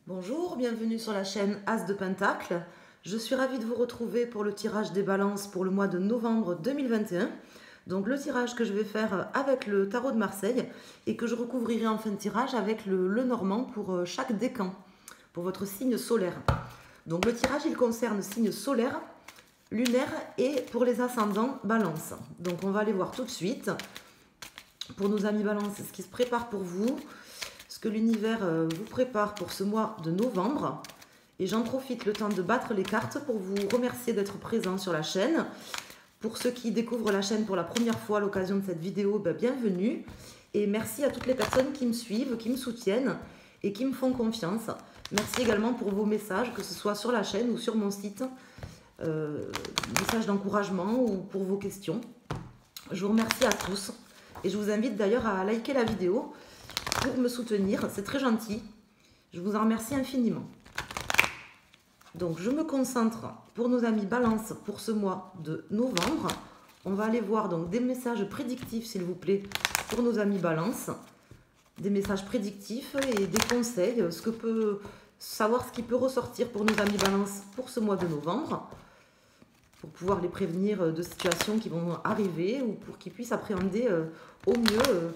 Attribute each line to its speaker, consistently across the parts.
Speaker 1: Bonjour, bienvenue sur la chaîne As de Pentacle. Je suis ravie de vous retrouver pour le tirage des balances pour le mois de novembre 2021. Donc le tirage que je vais faire avec le tarot de Marseille et que je recouvrirai en fin de tirage avec le normand pour chaque décan, pour votre signe solaire. Donc le tirage il concerne signe solaire, lunaire et pour les ascendants balance. Donc on va aller voir tout de suite pour nos amis balance ce qui se prépare pour vous, ce que l'univers vous prépare pour ce mois de novembre. Et j'en profite le temps de battre les cartes pour vous remercier d'être présent sur la chaîne. Pour ceux qui découvrent la chaîne pour la première fois à l'occasion de cette vidéo, bienvenue. Et merci à toutes les personnes qui me suivent, qui me soutiennent et qui me font confiance. Merci également pour vos messages, que ce soit sur la chaîne ou sur mon site. Messages d'encouragement ou pour vos questions. Je vous remercie à tous. Et je vous invite d'ailleurs à liker la vidéo pour me soutenir. C'est très gentil. Je vous en remercie infiniment. Donc, je me concentre pour nos amis Balance pour ce mois de novembre. On va aller voir donc des messages prédictifs, s'il vous plaît, pour nos amis Balance. Des messages prédictifs et des conseils, savoir ce qui peut ressortir pour nos amis Balance pour ce mois de novembre, pour pouvoir les prévenir de situations qui vont arriver ou pour qu'ils puissent appréhender au mieux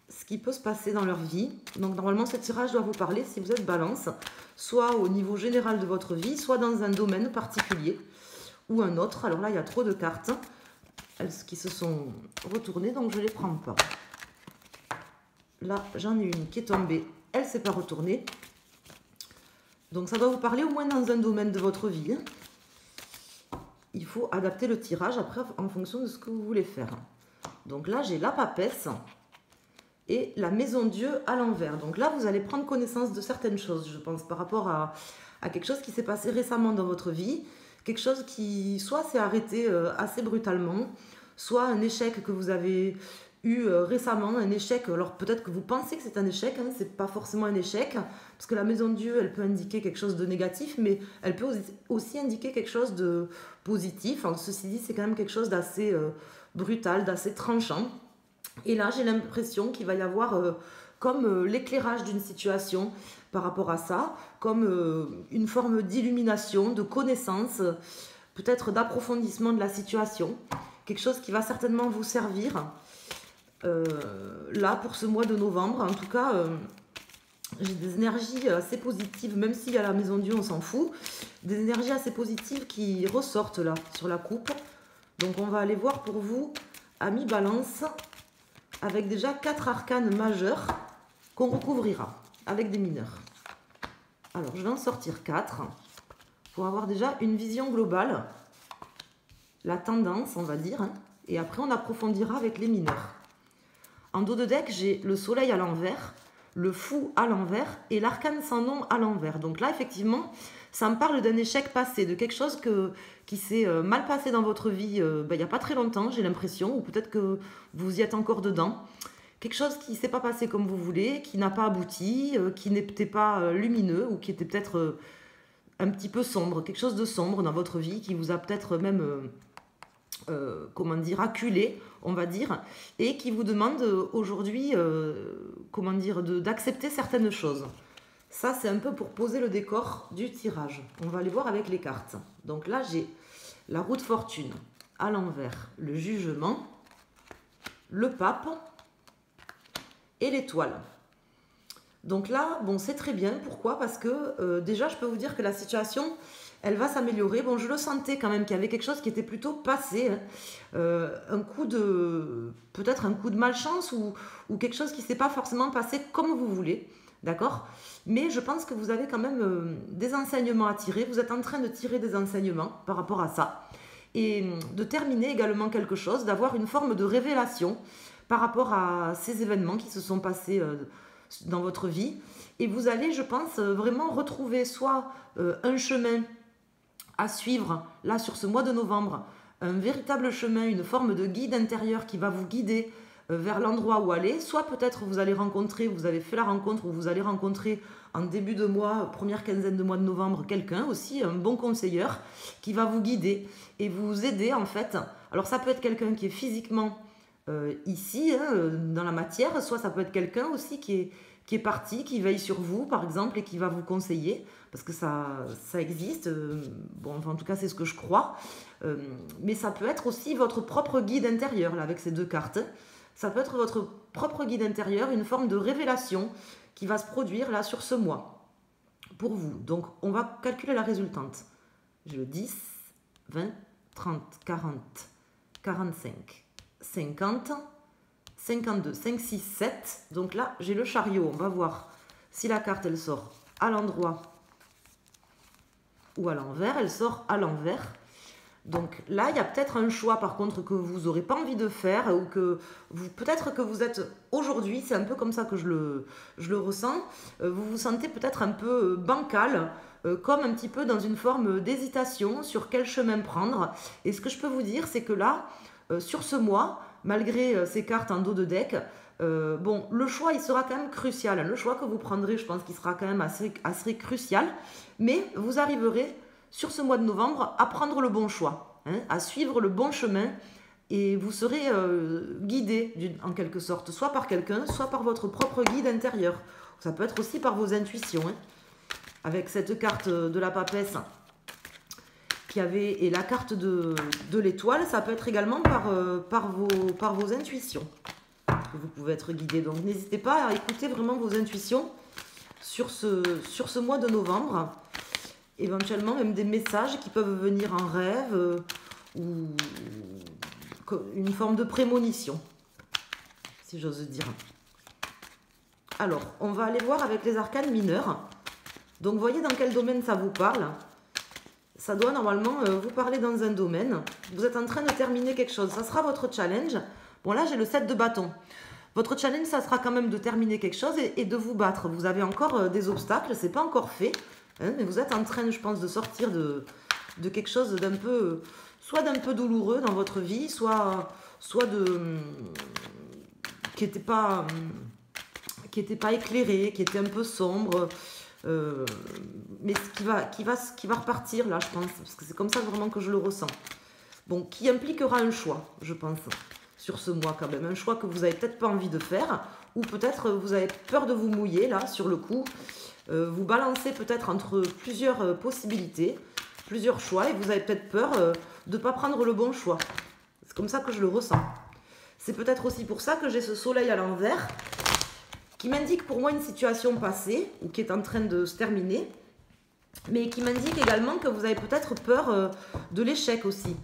Speaker 1: ce qui peut se passer dans leur vie. Donc normalement, ce tirage doit vous parler si vous êtes Balance, soit au niveau général de votre vie, soit dans un domaine particulier ou un autre. Alors là, il y a trop de cartes qui se sont retournées, donc je ne les prends pas. Là, j'en ai une qui est tombée, elle ne s'est pas retournée. Donc ça doit vous parler au moins dans un domaine de votre vie. Il faut adapter le tirage après en fonction de ce que vous voulez faire. Donc là, j'ai la papesse et la maison Dieu à l'envers. Donc là, vous allez prendre connaissance de certaines choses, je pense, par rapport à quelque chose qui s'est passé récemment dans votre vie. Quelque chose qui, soit s'est arrêté assez brutalement, soit un échec que vous avez eu récemment, un échec. Alors peut-être que vous pensez que c'est un échec, hein, c'est pas forcément un échec, parce que la maison de Dieu, elle peut indiquer quelque chose de négatif, mais elle peut aussi indiquer quelque chose de positif. Alors, ceci dit, c'est quand même quelque chose d'assez brutal, d'assez tranchant. Et là, j'ai l'impression qu'il va y avoir comme l'éclairage d'une situation par rapport à ça, comme une forme d'illumination, de connaissance, peut-être d'approfondissement de la situation. Quelque chose qui va certainement vous servir là pour ce mois de novembre. En tout cas, j'ai des énergies assez positives, même s'il y a la maison Dieu, on s'en fout. Des énergies assez positives qui ressortent là, sur la coupe. Donc on va aller voir pour vous, amis Balance, avec déjà 4 arcanes majeurs qu'on recouvrira avec des mineurs. Alors, je vais en sortir 4 pour avoir déjà une vision globale, la tendance, on va dire, hein, et après, on approfondira avec les mineurs. En dos de deck, j'ai le soleil à l'envers, le fou à l'envers et l'arcane sans nom à l'envers. Donc là, effectivement, ça me parle d'un échec passé, de quelque chose qui s'est mal passé dans votre vie il n'y a pas très longtemps, j'ai l'impression, ou peut-être que vous y êtes encore dedans. Quelque chose qui ne s'est pas passé comme vous voulez, qui n'a pas abouti, qui n'était pas lumineux ou qui était peut-être un petit peu sombre. Quelque chose de sombre dans votre vie qui vous a peut-être même, comment dire, acculé, on va dire, et qui vous demande aujourd'hui, comment dire, d'accepter certaines choses. Ça, c'est un peu pour poser le décor du tirage. On va aller voir avec les cartes. Donc là, j'ai la roue de fortune à l'envers, le jugement, le pape et l'étoile. Donc là, bon, c'est très bien. Pourquoi? Parce que déjà, je peux vous dire que la situation, elle va s'améliorer. Bon, je le sentais quand même qu'il y avait quelque chose qui était plutôt passé. Hein. Peut-être un coup de malchance ou quelque chose qui ne s'est pas forcément passé comme vous voulez. D'accord? Mais je pense que vous avez quand même des enseignements à tirer. Vous êtes en train de tirer des enseignements par rapport à ça. Et de terminer également quelque chose, d'avoir une forme de révélation par rapport à ces événements qui se sont passés dans votre vie. Et vous allez, je pense, vraiment retrouver soit un chemin à suivre, là, sur ce mois de novembre, un véritable chemin, une forme de guide intérieur qui va vous guider vers l'endroit où aller, soit peut-être vous allez rencontrer, vous avez fait la rencontre ou vous allez rencontrer en début de mois, première quinzaine de mois de novembre, quelqu'un aussi, un bon conseiller qui va vous guider et vous aider en fait. Alors ça peut être quelqu'un qui est physiquement ici, hein, dans la matière, soit ça peut être quelqu'un aussi qui qui est parti, qui veille sur vous, par exemple, et qui va vous conseiller, parce que ça existe. Bon, enfin, en tout cas, c'est ce que je crois. Mais ça peut être aussi votre propre guide intérieur, là, avec ces deux cartes. Ça peut être votre propre guide intérieur, une forme de révélation qui va se produire, là, sur ce mois, pour vous. Donc, on va calculer la résultante. J'ai le 10, 20, 30, 40, 45, 50... 52, 5, 6, 7. Donc là, j'ai le chariot. On va voir si la carte, elle sort à l'endroit ou à l'envers. Elle sort à l'envers. Donc là, il y a peut-être un choix, par contre, que vous n'aurez pas envie de faire ou que peut-être que vous êtes aujourd'hui, c'est un peu comme ça que je le ressens, vous vous sentez peut-être un peu bancal, comme un petit peu dans une forme d'hésitation sur quel chemin prendre. Et ce que je peux vous dire, c'est que là, sur ce mois, malgré ces cartes en dos de deck, bon, le choix, il sera quand même crucial. Le choix que vous prendrez, je pense qu'il sera quand même assez crucial. Mais vous arriverez, sur ce mois de novembre, à prendre le bon choix, hein, à suivre le bon chemin. Et vous serez guidé, en quelque sorte, soit par quelqu'un, soit par votre propre guide intérieur. Ça peut être aussi par vos intuitions. Hein. Avec cette carte de la papesse, et la carte de l'étoile, ça peut être également par vos intuitions que vous pouvez être guidé. Donc n'hésitez pas à écouter vraiment vos intuitions sur ce mois de novembre. Éventuellement même des messages qui peuvent venir en rêve ou une forme de prémonition, si j'ose dire. Alors, on va aller voir avec les arcanes mineurs. Donc voyez dans quel domaine ça vous parle. Ça doit normalement vous parler dans un domaine. Vous êtes en train de terminer quelque chose. Ça sera votre challenge. Bon, là, j'ai le 7 de bâton. Votre challenge, ça sera quand même de terminer quelque chose et de vous battre. Vous avez encore des obstacles. C'est pas encore fait. Hein, mais vous êtes en train, je pense, de sortir de quelque chose d'un peu... soit d'un peu douloureux dans votre vie, soit qui n'était pas éclairé, qui était un peu sombre... mais qui va repartir là, je pense, parce que c'est comme ça vraiment que je le ressens. Bon, qui impliquera un choix, je pense, sur ce mois quand même. Un choix que vous n'avez peut-être pas envie de faire, ou peut-être vous avez peur de vous mouiller là, sur le coup. Vous balancez peut-être entre plusieurs possibilités, plusieurs choix, et vous avez peut-être peur de ne pas prendre le bon choix. C'est comme ça que je le ressens. C'est peut-être aussi pour ça que j'ai ce soleil à l'envers, qui m'indique pour moi une situation passée, ou qui est en train de se terminer, mais qui m'indique également que vous avez peut-être peur de l'échec aussi.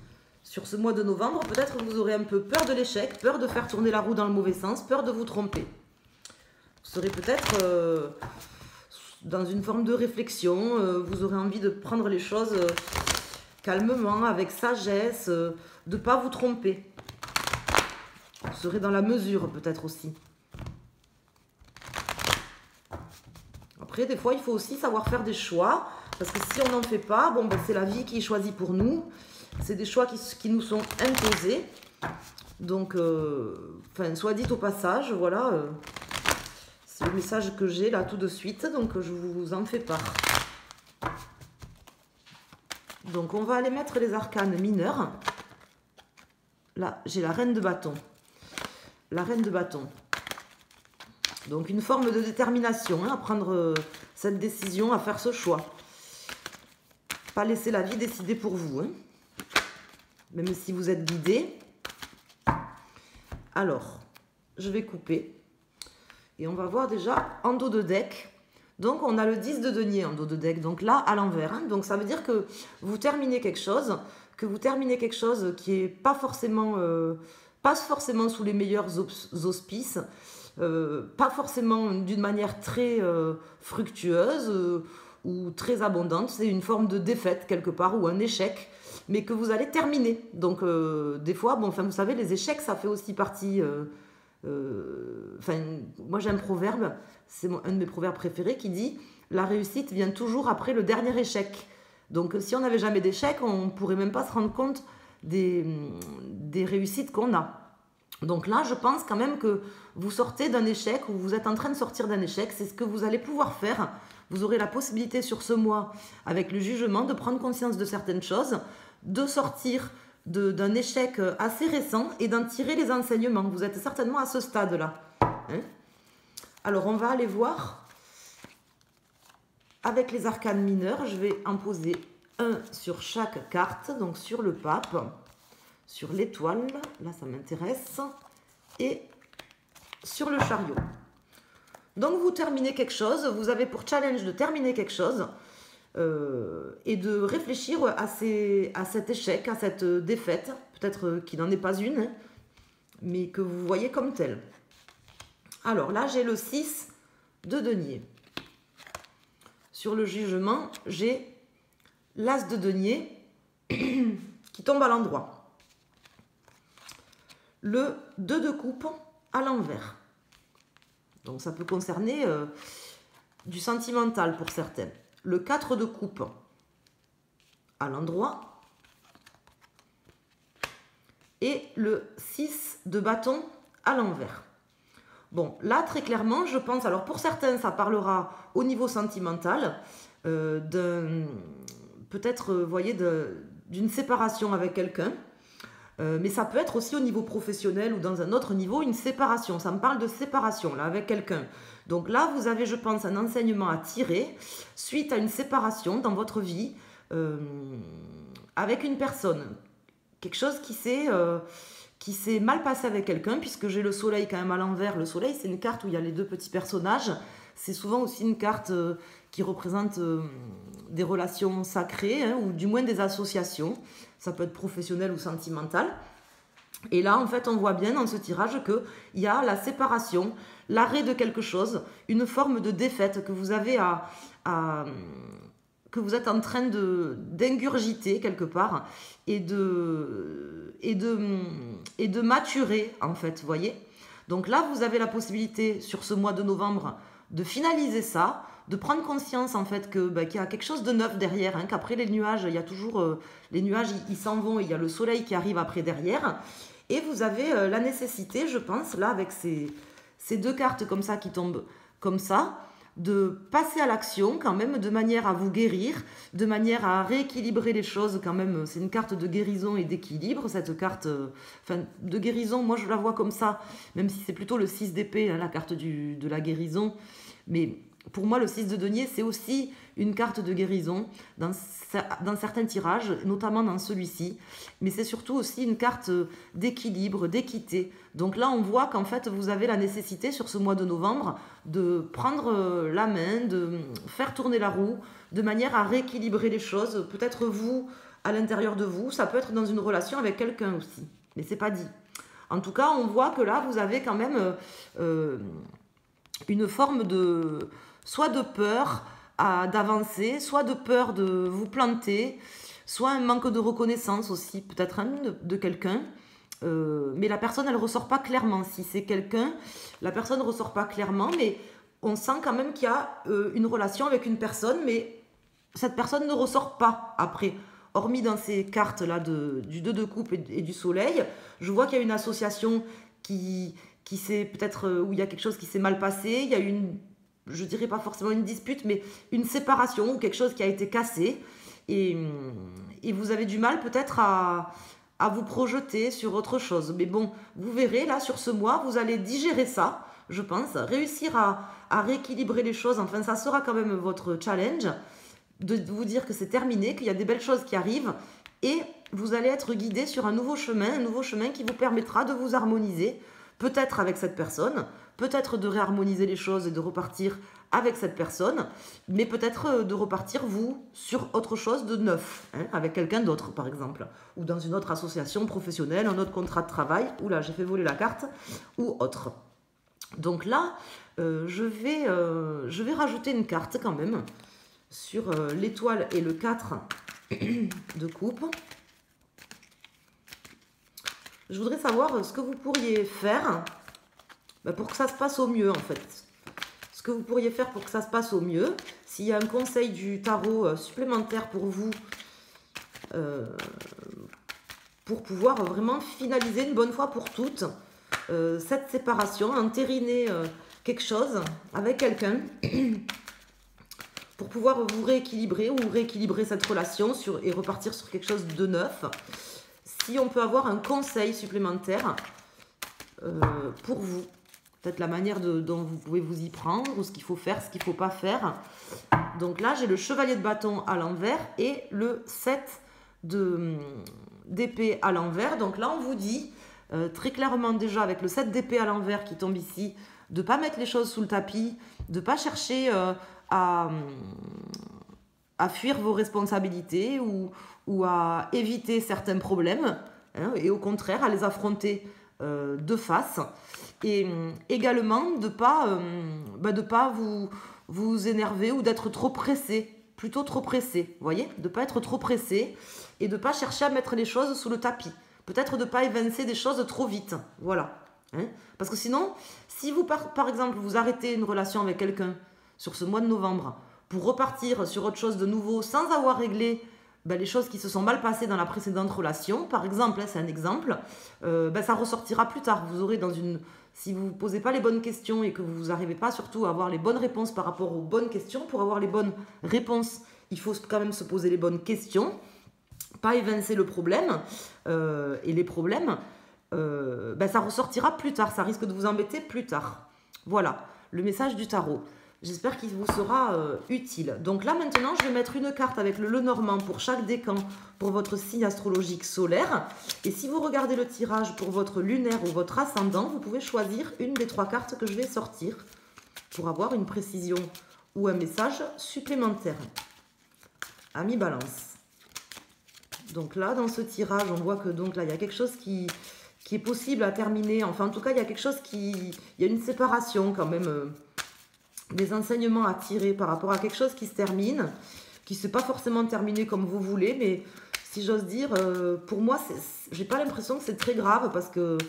Speaker 1: Sur ce mois de novembre, peut-être que vous aurez un peu peur de l'échec, peur de faire tourner la roue dans le mauvais sens, peur de vous tromper. Vous serez peut-être dans une forme de réflexion, vous aurez envie de prendre les choses calmement, avec sagesse, de ne pas vous tromper. Vous serez dans la mesure peut-être aussi. Après, des fois, il faut aussi savoir faire des choix, parce que si on n'en fait pas, bon, ben, c'est la vie qui choisit pour nous. C'est des choix qui nous sont imposés. Donc, soit dit au passage, voilà, c'est le message que j'ai là tout de suite, donc je vous en fais part. Donc, on va aller mettre les arcanes mineurs. Là, j'ai la reine de bâton. La reine de bâton. Donc une forme de détermination hein, à prendre cette décision, à faire ce choix. Pas laisser la vie décider pour vous. Hein. Même si vous êtes guidé. Alors, je vais couper. Et on va voir déjà en dos de deck. Donc on a le 10 de denier en dos de deck. Donc là, à l'envers. Hein. Donc ça veut dire que vous terminez quelque chose. Qui n'est pas forcément sous les meilleurs auspices. Pas forcément d'une manière très fructueuse ou très abondante, c'est une forme de défaite quelque part ou un échec, mais que vous allez terminer. Donc des fois, bon, enfin vous savez, les échecs, ça fait aussi partie. Moi j'ai un proverbe, c'est un de mes proverbes préférés qui dit la réussite vient toujours après le dernier échec. Donc si on n'avait jamais d'échec, on ne pourrait même pas se rendre compte des réussites qu'on a. Donc là, je pense quand même que vous sortez d'un échec ou vous êtes en train de sortir d'un échec. C'est ce que vous allez pouvoir faire. Vous aurez la possibilité sur ce mois, avec le jugement, de prendre conscience de certaines choses, de sortir d'un échec assez récent et d'en tirer les enseignements. Vous êtes certainement à ce stade-là. Hein? Alors, on va aller voir avec les arcanes mineurs. Je vais en poser un sur chaque carte. Donc, sur le pape, sur l'étoile, là, ça m'intéresse, et sur le chariot. Donc, vous terminez quelque chose. Vous avez pour challenge de terminer quelque chose et de réfléchir à cet échec, à cette défaite. Peut-être qu'il n'en est pas une, hein, mais que vous voyez comme telle. Alors là, j'ai le 6 de denier. Sur le jugement, j'ai l'as de denier qui tombe à l'endroit. Le 2 de coupe à l'envers. Donc ça peut concerner du sentimental pour certains. Le 4 de coupe à l'endroit. Et le 6 de bâton à l'envers. Bon, là, très clairement, je pense... Alors, pour certains, ça parlera au niveau sentimental, peut-être, vous voyez, d'une séparation avec quelqu'un. Mais ça peut être aussi au niveau professionnel ou dans un autre niveau, une séparation. Ça me parle de séparation, là, avec quelqu'un. Donc là, vous avez, je pense, un enseignement à tirer suite à une séparation dans votre vie avec une personne. Quelque chose qui s'est mal passé avec quelqu'un, puisque j'ai le soleil quand même à l'envers. Le soleil, c'est une carte où il y a les deux petits personnages. C'est souvent aussi une carte qui représente des relations sacrées, hein, ou du moins des associations. Ça peut être professionnel ou sentimental. Et là, en fait, on voit bien dans ce tirage qu'il y a la séparation, l'arrêt de quelque chose, une forme de défaite que vous avez que vous êtes en train d'ingurgiter quelque part et de maturer, en fait, vous voyez. Donc là, vous avez la possibilité, sur ce mois de novembre, de finaliser ça, de prendre conscience, en fait, qu'il y a quelque chose de neuf derrière, hein, qu'après les nuages, il y a toujours... les nuages, ils s'en vont, et il y a le soleil qui arrive après derrière. Et vous avez la nécessité, je pense, là, avec ces deux cartes comme ça qui tombent comme ça, de passer à l'action quand même, de manière à vous guérir, de manière à rééquilibrer les choses quand même. C'est une carte de guérison et d'équilibre, cette carte de guérison. Moi, je la vois comme ça, même si c'est plutôt le 6 d'épée, hein, la carte de la guérison. Mais pour moi, le 6 de denier, c'est aussi une carte de guérison dans certains tirages, notamment dans celui-ci. Mais c'est surtout aussi une carte d'équilibre, d'équité. Donc là, on voit qu'en fait, vous avez la nécessité sur ce mois de novembre de prendre la main, de faire tourner la roue, de manière à rééquilibrer les choses. Peut-être vous, à l'intérieur de vous, ça peut être dans une relation avec quelqu'un aussi. Mais c'est pas dit. En tout cas, on voit que là, vous avez quand même une forme soit de peur d'avancer, soit de peur de vous planter, soit un manque de reconnaissance aussi, peut-être de quelqu'un. Mais la personne, elle ne ressort pas clairement. Si c'est quelqu'un, la personne ne ressort pas clairement, mais on sent quand même qu'il y a une relation avec une personne, mais cette personne ne ressort pas après. Hormis dans ces cartes-là du 2 de coupe et du soleil, je vois qu'il y a une association qui s'est peut-être, où il y a quelque chose qui s'est mal passé, il y a je dirais pas forcément une dispute, mais une séparation ou quelque chose qui a été cassé. Et vous avez du mal peut-être à vous projeter sur autre chose. Mais bon, vous verrez, là, sur ce mois, vous allez digérer ça, je pense, réussir à rééquilibrer les choses. Enfin, ça sera quand même votre challenge, de vous dire que c'est terminé, qu'il y a des belles choses qui arrivent, et vous allez être guidé sur un nouveau chemin qui vous permettra de vous harmoniser, peut-être avec cette personne, peut-être de réharmoniser les choses et de repartir avec cette personne, mais peut-être de repartir, vous, sur autre chose de neuf, hein, avec quelqu'un d'autre, par exemple, ou dans une autre association professionnelle, un autre contrat de travail, ou là, j'ai fait voler la carte, ou autre. Donc là, je vais rajouter une carte quand même, sur l'étoile et le 4 de coupe. Je voudrais savoir ce que vous pourriez faire pour que ça se passe au mieux, en fait. Ce que vous pourriez faire pour que ça se passe au mieux. S'il y a un conseil du tarot supplémentaire pour vous, pour pouvoir vraiment finaliser une bonne fois pour toutes cette séparation, entériner quelque chose avec quelqu'un, pour pouvoir vous rééquilibrer ou rééquilibrer cette relation et repartir sur quelque chose de neuf. Si on peut avoir un conseil supplémentaire pour vous, peut-être la manière dont vous pouvez vous y prendre, ou ce qu'il faut faire, ce qu'il ne faut pas faire. Donc là, j'ai le chevalier de bâton à l'envers et le 7 d'épée à l'envers. Donc là, on vous dit très clairement déjà avec le 7 d'épée à l'envers qui tombe ici, de ne pas mettre les choses sous le tapis, de ne pas chercher à fuir vos responsabilités ou à éviter certains problèmes, hein, et au contraire à les affronter de face. Et également de ne pas vous énerver ou d'être trop pressé, plutôt trop pressé, vous voyez, de ne pas être trop pressé et de ne pas chercher à mettre les choses sous le tapis. Peut-être de ne pas évincer des choses trop vite, voilà. Hein. Parce que sinon, si vous, par exemple, vous arrêtez une relation avec quelqu'un sur ce mois de novembre pour repartir sur autre chose de nouveau sans avoir réglé les choses qui se sont mal passées dans la précédente relation, par exemple, hein, c'est un exemple, ça ressortira plus tard. Vous aurez si vous ne posez pas les bonnes questions et que vous n'arrivez pas surtout à avoir les bonnes réponses par rapport aux bonnes questions, pour avoir les bonnes réponses, il faut quand même se poser les bonnes questions, pas évincer le problème, et les problèmes, ça ressortira plus tard, ça risque de vous embêter plus tard. Voilà, le message du tarot. J'espère qu'il vous sera utile. Donc là, maintenant, je vais mettre une carte avec le Lenormand pour chaque décan pour votre signe astrologique solaire. Et si vous regardez le tirage pour votre lunaire ou votre ascendant, vous pouvez choisir une des 3 cartes que je vais sortir pour avoir une précision ou un message supplémentaire. Amis Balance. Donc là, dans ce tirage, on voit que donc là, il y a quelque chose qui est possible à terminer. Enfin, en tout cas, il y a quelque chose il y a une séparation quand même. Des enseignements à tirer par rapport à quelque chose qui se termine, qui ne s'est pas forcément terminé comme vous voulez, mais si j'ose dire, pour moi, j'ai pas l'impression que c'est très grave parce que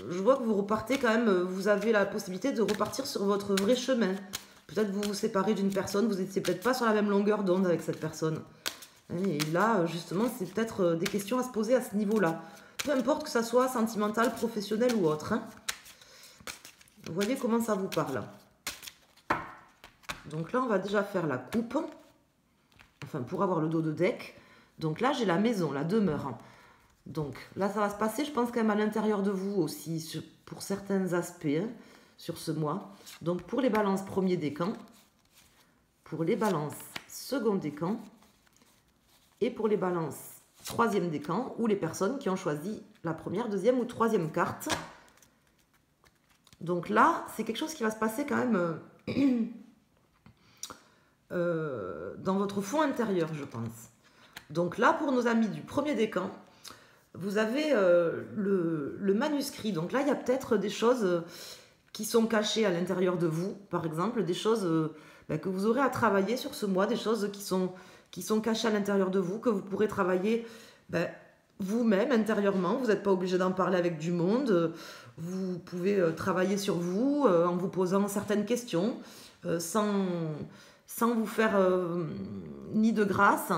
Speaker 1: je vois que vous repartez quand même, vous avez la possibilité de repartir sur votre vrai chemin. Peut-être vous vous séparez d'une personne, vous n'étiez peut-être pas sur la même longueur d'onde avec cette personne. Et là, justement, c'est peut-être des questions à se poser à ce niveau-là. Peu importe que ça soit sentimental, professionnel ou autre, hein. Vous voyez comment ça vous parle. Donc là, on va déjà faire la coupe. Enfin, pour avoir le dos de deck. Donc là, j'ai la maison, la demeure. Donc là, ça va se passer, je pense, quand même à l'intérieur de vous aussi, pour certains aspects, hein, sur ce mois. Donc pour les balances premier décan, pour les balances second décan, et pour les balances troisième décan, ou les personnes qui ont choisi la première, deuxième ou troisième carte. Donc là, c'est quelque chose qui va se passer quand même dans votre fond intérieur, je pense. Donc là, pour nos amis du premier décan, vous avez le manuscrit. Donc là, il y a peut-être des choses qui sont cachées à l'intérieur de vous, par exemple, des choses que vous aurez à travailler sur ce mois, des choses qui sont cachées à l'intérieur de vous, que vous pourrez travailler vous-même intérieurement. Vous n'êtes pas obligé d'en parler avec du monde. Vous pouvez travailler sur vous en vous posant certaines questions sans vous faire ni de grâce,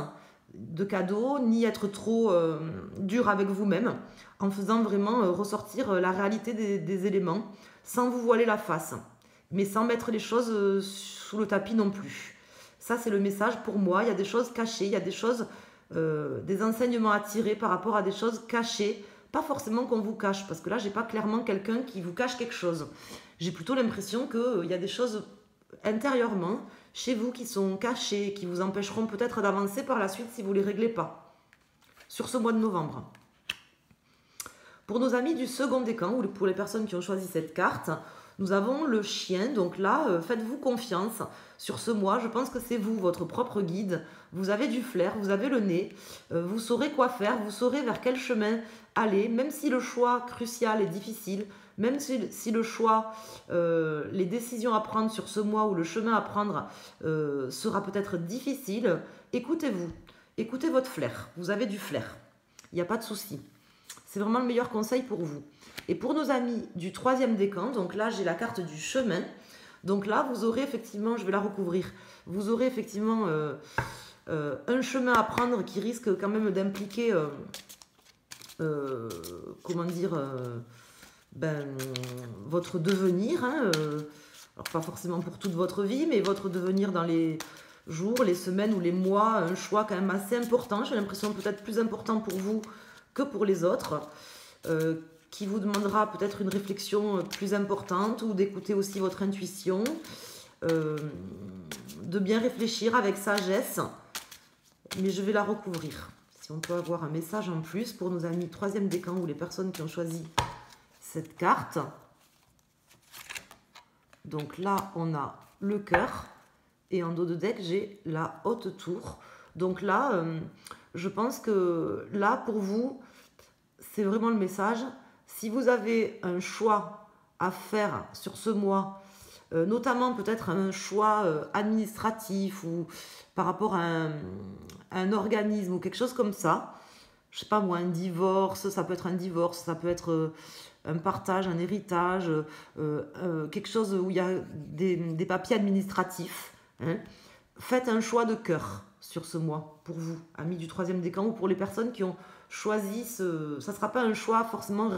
Speaker 1: de cadeaux, ni être trop dur avec vous-même, en faisant vraiment ressortir la réalité des éléments, sans vous voiler la face, mais sans mettre les choses sous le tapis non plus. Ça, c'est le message pour moi. Il y a des choses cachées, il y a des choses, des enseignements à tirer par rapport à des choses cachées. Pas forcément qu'on vous cache, parce que là, j'ai pas clairement quelqu'un qui vous cache quelque chose. J'ai plutôt l'impression qu'il y a des choses intérieurement, chez vous, qui sont cachées, qui vous empêcheront peut-être d'avancer par la suite si vous ne les réglez pas. Sur ce mois de novembre. Pour nos amis du second décan, ou pour les personnes qui ont choisi cette carte, nous avons le chien. Donc là, faites-vous confiance sur ce mois. Je pense que c'est vous, votre propre guide. Vous avez du flair, vous avez le nez. Vous saurez quoi faire, vous saurez vers quel chemin aller. Même si le choix crucial est difficile, même si le choix, les décisions à prendre sur ce mois ou le chemin à prendre sera peut-être difficile, écoutez-vous. Écoutez votre flair. Vous avez du flair. Il n'y a pas de souci. C'est vraiment le meilleur conseil pour vous. Et pour nos amis du troisième décan, donc là j'ai la carte du chemin. Donc là vous aurez effectivement, je vais la recouvrir, vous aurez effectivement un chemin à prendre qui risque quand même d'impliquer, comment dire, votre devenir. Hein, alors pas forcément pour toute votre vie, mais votre devenir dans les jours, les semaines ou les mois. Un choix quand même assez important. J'ai l'impression peut-être plus important pour vous que pour les autres. qui vous demandera peut-être une réflexion plus importante ou d'écouter aussi votre intuition, de bien réfléchir avec sagesse, mais je vais la recouvrir. Si on peut avoir un message en plus pour nos amis 3e décan ou les personnes qui ont choisi cette carte. Donc là, on a le cœur et en dos de deck, j'ai la haute tour. Donc là, je pense que là, pour vous, c'est vraiment le message. Si vous avez un choix à faire sur ce mois, notamment peut-être un choix administratif ou par rapport à un organisme ou quelque chose comme ça, je sais pas moi, un divorce, ça peut être un divorce, ça peut être un partage, un héritage, quelque chose où il y a des papiers administratifs, hein. Faites un choix de cœur sur ce mois pour vous, amis du 3e décan, ou pour les personnes qui ont choisi ça ne sera pas un choix forcément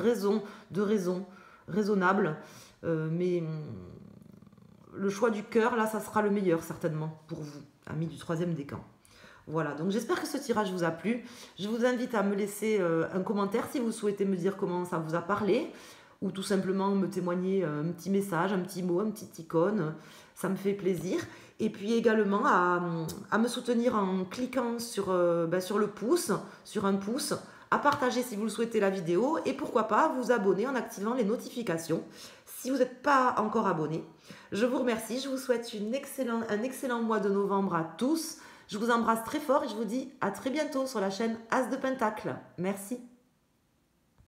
Speaker 1: raisonnable, mais le choix du cœur, là, ça sera le meilleur certainement pour vous, amis du 3e décan. Voilà, donc j'espère que ce tirage vous a plu. Je vous invite à me laisser un commentaire si vous souhaitez me dire comment ça vous a parlé, ou tout simplement me témoigner un petit message, un petit mot, une petite icône. Ça me fait plaisir. Et puis également à me soutenir en cliquant sur le pouce, sur un pouce, à partager si vous le souhaitez la vidéo, et pourquoi pas vous abonner en activant les notifications si vous n'êtes pas encore abonné. Je vous remercie, je vous souhaite un excellent mois de novembre à tous. Je vous embrasse très fort et je vous dis à très bientôt sur la chaîne As de Pentacle. Merci.